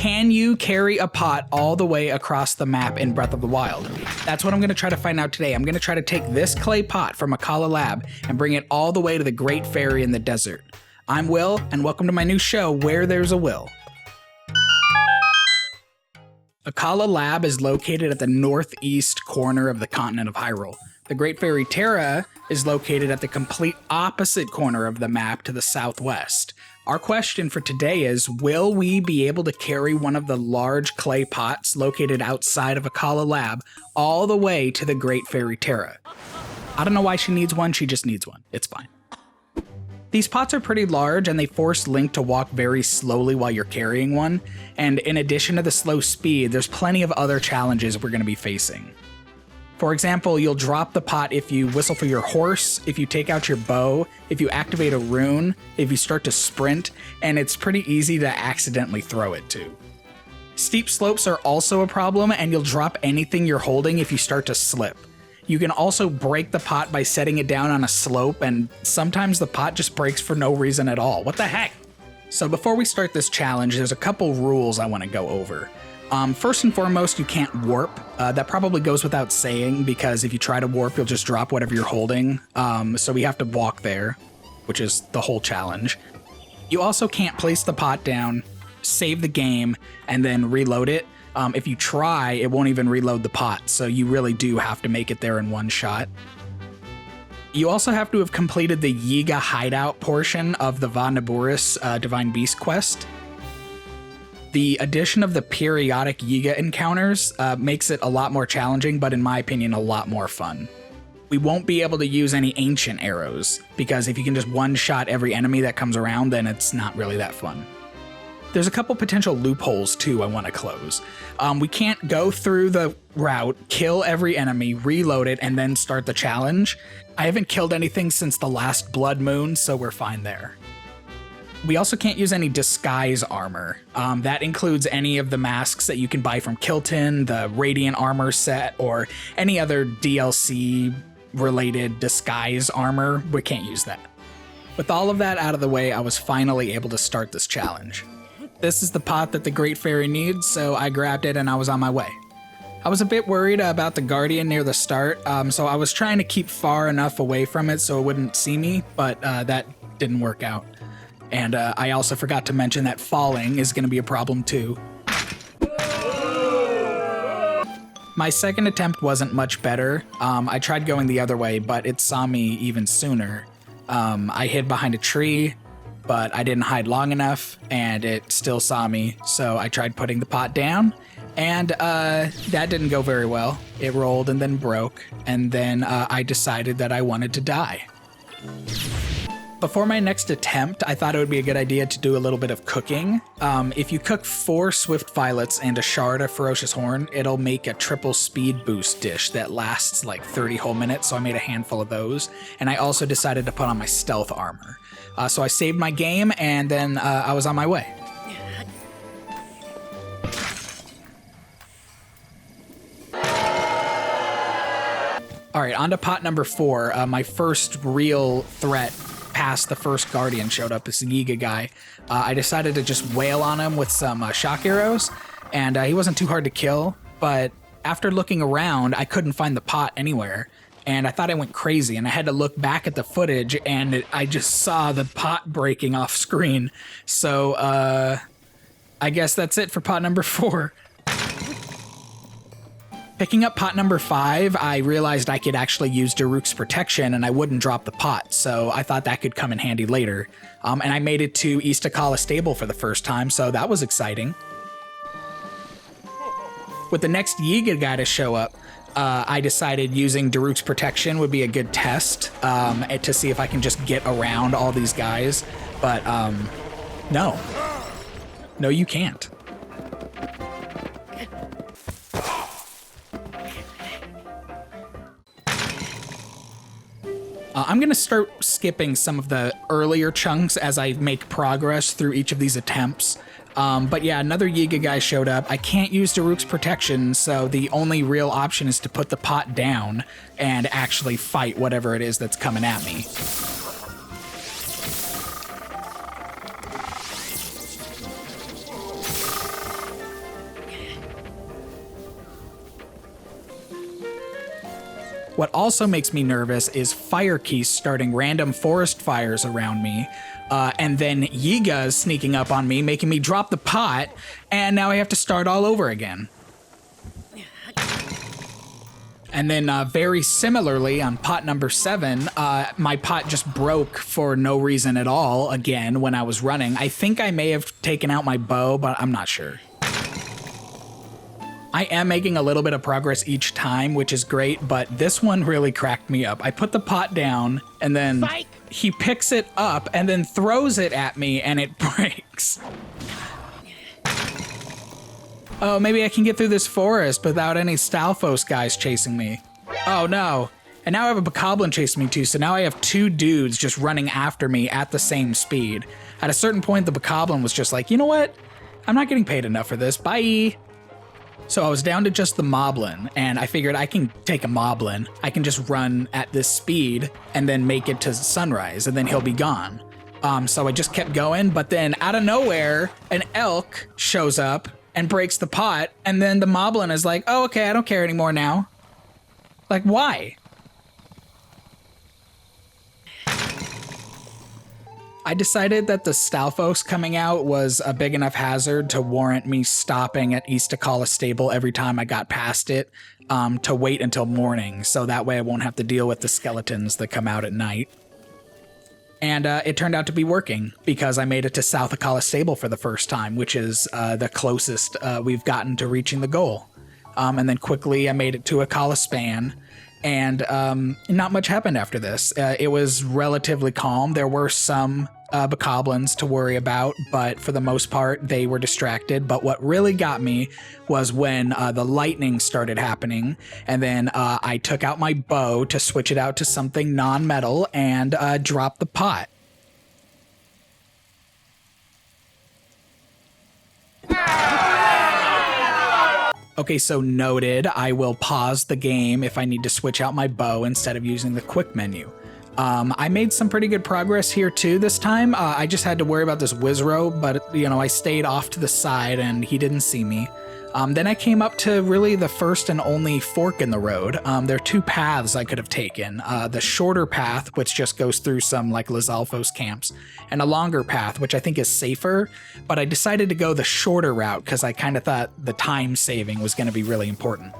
Can you carry a pot all the way across the map in Breath of the Wild? That's what I'm going to try to find out today. I'm going to try to take this clay pot from Akkala Lab and bring it all the way to the Great Fairy in the desert. I'm Will, and welcome to my new show, Where There's a Will. Akkala Lab is located at the northeast corner of the continent of Hyrule. The Great Fairy Terra is located at the complete opposite corner of the map to the southwest. Our question for today is, will we be able to carry one of the large clay pots located outside of Akkala Lab all the way to the Great Fairy Terra? I don't know why she needs one, she just needs one. It's fine. These pots are pretty large and they force Link to walk very slowly while you're carrying one, and in addition to the slow speed, there's plenty of other challenges we're going to be facing. For example, you'll drop the pot if you whistle for your horse, if you take out your bow, if you activate a rune, if you start to sprint, and it's pretty easy to accidentally throw it too. Steep slopes are also a problem, and you'll drop anything you're holding if you start to slip. You can also break the pot by setting it down on a slope, and sometimes the pot just breaks for no reason at all. What the heck? So before we start this challenge, there's a couple rules I want to go over. First and foremost, you can't warp. That probably goes without saying, because if you try to warp, you'll just drop whatever you're holding. So we have to walk there, which is the whole challenge. You also can't place the pot down, save the game, and then reload it. If you try, it won't even reload the pot, so you really do have to make it there in one shot. You also have to have completed the Yiga hideout portion of the Va Naburis Divine Beast quest. The addition of the periodic Yiga encounters makes it a lot more challenging, but in my opinion, a lot more fun. We won't be able to use any ancient arrows, because if you can just one-shot every enemy that comes around, then it's not really that fun. There's a couple potential loopholes too I want to close. We can't go through the route, kill every enemy, reload it, and then start the challenge. I haven't killed anything since the last Blood Moon, so we're fine there. We also can't use any disguise armor. That includes any of the masks that you can buy from Kilton, the Radiant armor set, or any other DLC-related disguise armor. We can't use that. With all of that out of the way, I was finally able to start this challenge. This is the pot that the Great Fairy needs, so I grabbed it and I was on my way. I was a bit worried about the Guardian near the start, so I was trying to keep far enough away from it so it wouldn't see me, but that didn't work out. And I also forgot to mention that falling is going to be a problem too. My second attempt wasn't much better. I tried going the other way, but it saw me even sooner. I hid behind a tree, but I didn't hide long enough, and it still saw me, so I tried putting the pot down, and that didn't go very well. It rolled and then broke, and then I decided that I wanted to die. Before my next attempt, I thought it would be a good idea to do a little bit of cooking. If you cook 4 Swift Violets and a shard of Ferocious Horn, it'll make a triple speed boost dish that lasts like 30 whole minutes, so I made a handful of those. And I also decided to put on my stealth armor. So I saved my game, and then I was on my way. Alright, on to pot number 4, my first real threat past the first Guardian showed up, this Yiga guy. I decided to just wail on him with some shock arrows, and he wasn't too hard to kill, but after looking around, I couldn't find the pot anywhere, and I thought I went crazy, and I had to look back at the footage, and I just saw the pot breaking off screen. So, I guess that's it for pot number 4. Picking up pot number 5, I realized I could actually use Daruk's protection and I wouldn't drop the pot, so I thought that could come in handy later. And I made it to East Akkala Stable for the first time, so that was exciting. With the next Yiga guy to show up, I decided using Daruk's protection would be a good test to see if I can just get around all these guys, but no. No, you can't. I'm going to start skipping some of the earlier chunks as I make progress through each of these attempts. But yeah, another Yiga guy showed up. I can't use Daruk's protection, so the only real option is to put the pot down and actually fight whatever it is that's coming at me. What also makes me nervous is fire keys starting random forest fires around me, and then Yigas sneaking up on me, making me drop the pot, and now I have to start all over again. And then very similarly on pot number 7, my pot just broke for no reason at all again when I was running. I think I may have taken out my bow, but I'm not sure. I am making a little bit of progress each time, which is great, but this one really cracked me up. I put the pot down, and then he picks it up and then throws it at me, and it breaks. Oh, maybe I can get through this forest without any Stalfos guys chasing me. Oh no. And now I have a Bokoblin chasing me too, so now I have 2 dudes just running after me at the same speed. At a certain point, the Bokoblin was just like, you know what? I'm not getting paid enough for this, bye. So I was down to just the Moblin, and I figured I can take a Moblin. I can just run at this speed and then make it to sunrise, and then he'll be gone. So I just kept going, but then out of nowhere, an elk shows up and breaks the pot, and then the Moblin is like, oh, okay, I don't care anymore now. Like, why? I decided that the Stalfos coming out was a big enough hazard to warrant me stopping at East Akkala Stable every time I got past it, to wait until morning, so that way I won't have to deal with the skeletons that come out at night. And it turned out to be working, because I made it to South Akkala Stable for the first time, which is the closest we've gotten to reaching the goal. And then quickly I made it to Akkala Span, and not much happened after this. It was relatively calm. There were some Bokoblins to worry about, but for the most part, they were distracted. But what really got me was when the lightning started happening, and then I took out my bow to switch it out to something non-metal and drop the pot. Okay, so noted. I will pause the game if I need to switch out my bow instead of using the quick menu. I made some pretty good progress here too this time. I just had to worry about this Wizrobe, but you know, I stayed off to the side and he didn't see me. Then I came up to really the first and only fork in the road. There are 2 paths I could have taken. The shorter path, which just goes through some like Lizalfos camps, and a longer path, which I think is safer, but I decided to go the shorter route because I kind of thought the time saving was going to be really important.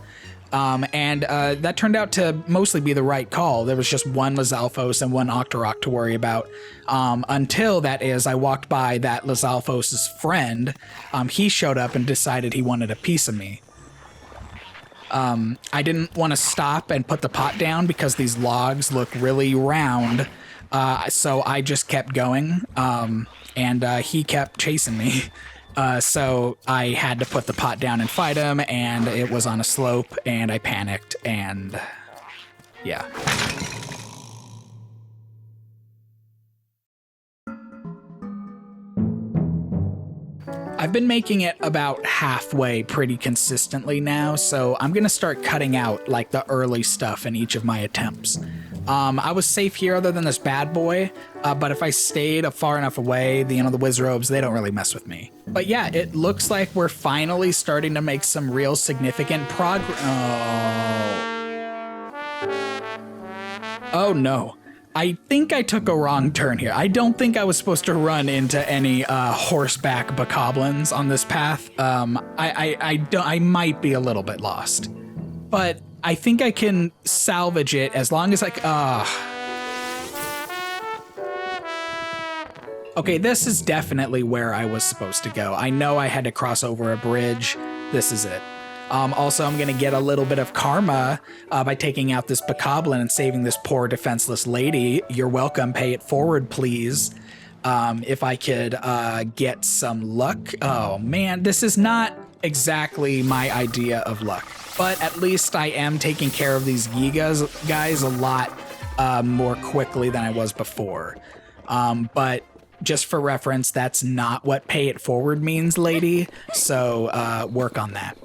And that turned out to mostly be the right call. There was just 1 Lizalfos and 1 Octorok to worry about, until, that is, I walked by that Lizalfos' friend. He showed up and decided he wanted a piece of me. I didn't want to stop and put the pot down because these logs look really round, so I just kept going, and he kept chasing me. So I had to put the pot down and fight him, and it was on a slope, and I panicked, and yeah. I've been making it about halfway pretty consistently now, so I'm gonna start cutting out like the early stuff in each of my attempts. I was safe here other than this bad boy, but if I stayed far enough away, the Wizrobes, they don't really mess with me. But yeah, it looks like we're finally starting to make some real significant progress. Oh no. I think I took a wrong turn here. I don't think I was supposed to run into any horseback Bokoblins on this path. I might be a little bit lost, but I think I can salvage it as long as Okay, this is definitely where I was supposed to go. I know I had to cross over a bridge. This is it. Also, I'm gonna get a little bit of karma by taking out this Bokoblin and saving this poor defenseless lady. You're welcome, pay it forward, please. If I could get some luck. Oh man, this is not exactly my idea of luck, but at least I am taking care of these Gigas guys a lot more quickly than I was before. But just for reference, that's not what pay it forward means, lady, so work on that.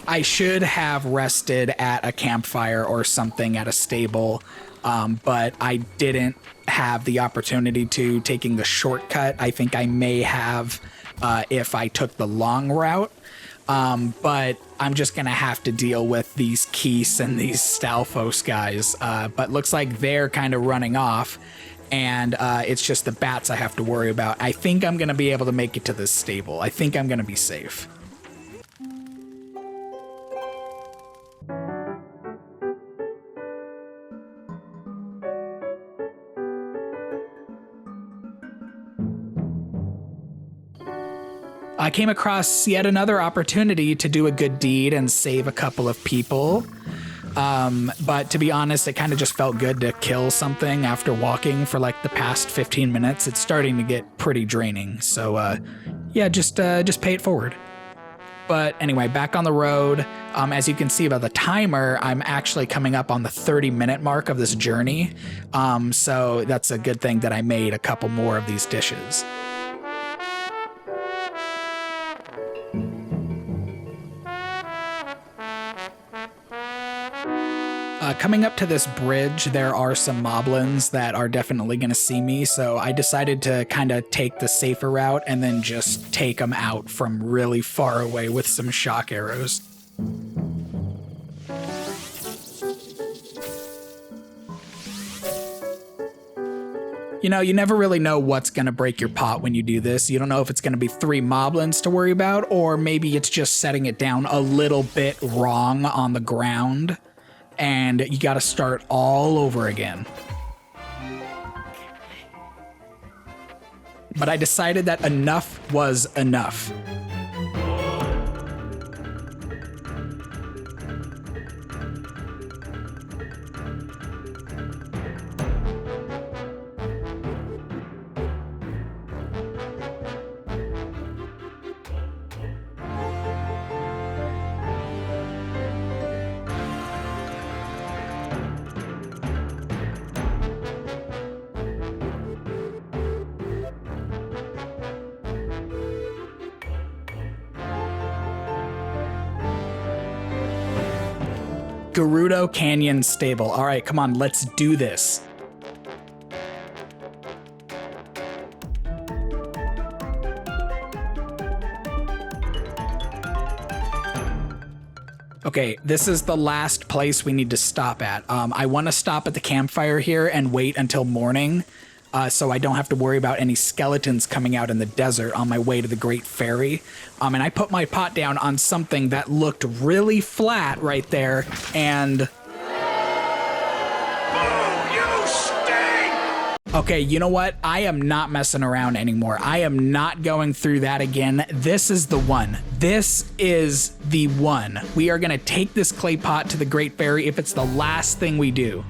I should have rested at a campfire or something at a stable, but I didn't have the opportunity to, taking the shortcut. I think I may have if I took the long route. But I'm just going to have to deal with these Keese and these Stalfos guys. But looks like they're kind of running off, and it's just the bats I have to worry about. I think I'm going to be able to make it to this stable. I think I'm going to be safe. I came across yet another opportunity to do a good deed and save a couple of people. But to be honest, it kind of just felt good to kill something after walking for like the past 15 minutes. It's starting to get pretty draining. So, yeah, just pay it forward. But anyway, back on the road. As you can see by the timer, I'm actually coming up on the 30-minute mark of this journey. So that's a good thing that I made a couple more of these dishes. Coming up to this bridge, there are some moblins that are definitely going to see me, so I decided to kind of take the safer route and then just take them out from really far away with some shock arrows. You know, you never really know what's going to break your pot when you do this. You don't know if it's going to be 3 moblins to worry about, or maybe it's just setting it down a little bit wrong on the ground. And you got to start all over again. But I decided that enough was enough. Gerudo Canyon Stable. All right, come on, let's do this. Okay, this is the last place we need to stop at. I want to stop at the campfire here and wait until morning, so I don't have to worry about any skeletons coming out in the desert on my way to the Great Ferry. And I put my pot down on something that looked really flat right there, and... Okay, you know what? I am not messing around anymore. I am not going through that again. This is the one. This is the one. We are going to take this clay pot to the Great Ferry if it's the last thing we do.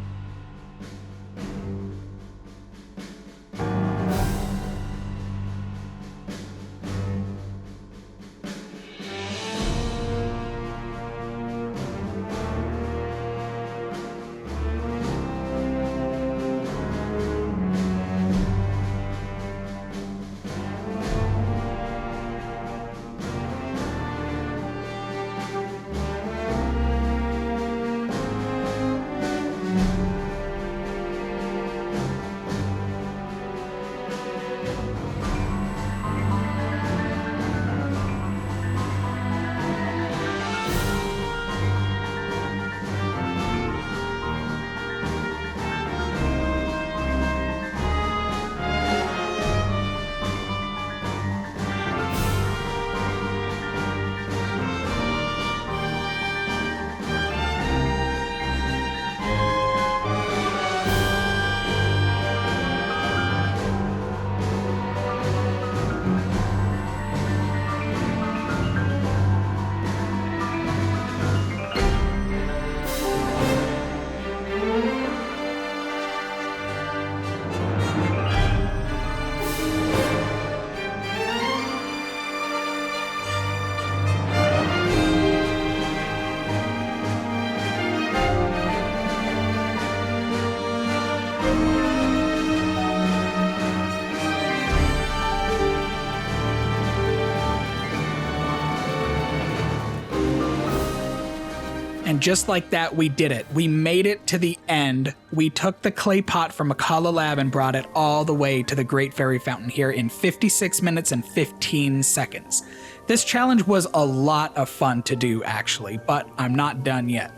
And just like that, we did it. We made it to the end. We took the clay pot from Akkala Lab and brought it all the way to the Great Fairy Fountain here in 56 minutes and 15 seconds. This challenge was a lot of fun to do, actually, but I'm not done yet.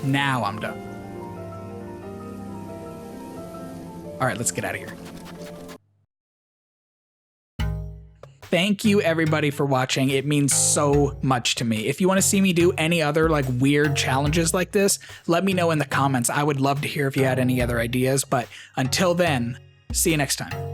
Now I'm done. All right, let's get out of here. Thank you everybody for watching. It means so much to me. If you want to see me do any other like weird challenges like this, let me know in the comments. I would love to hear if you had any other ideas, but until then, see you next time.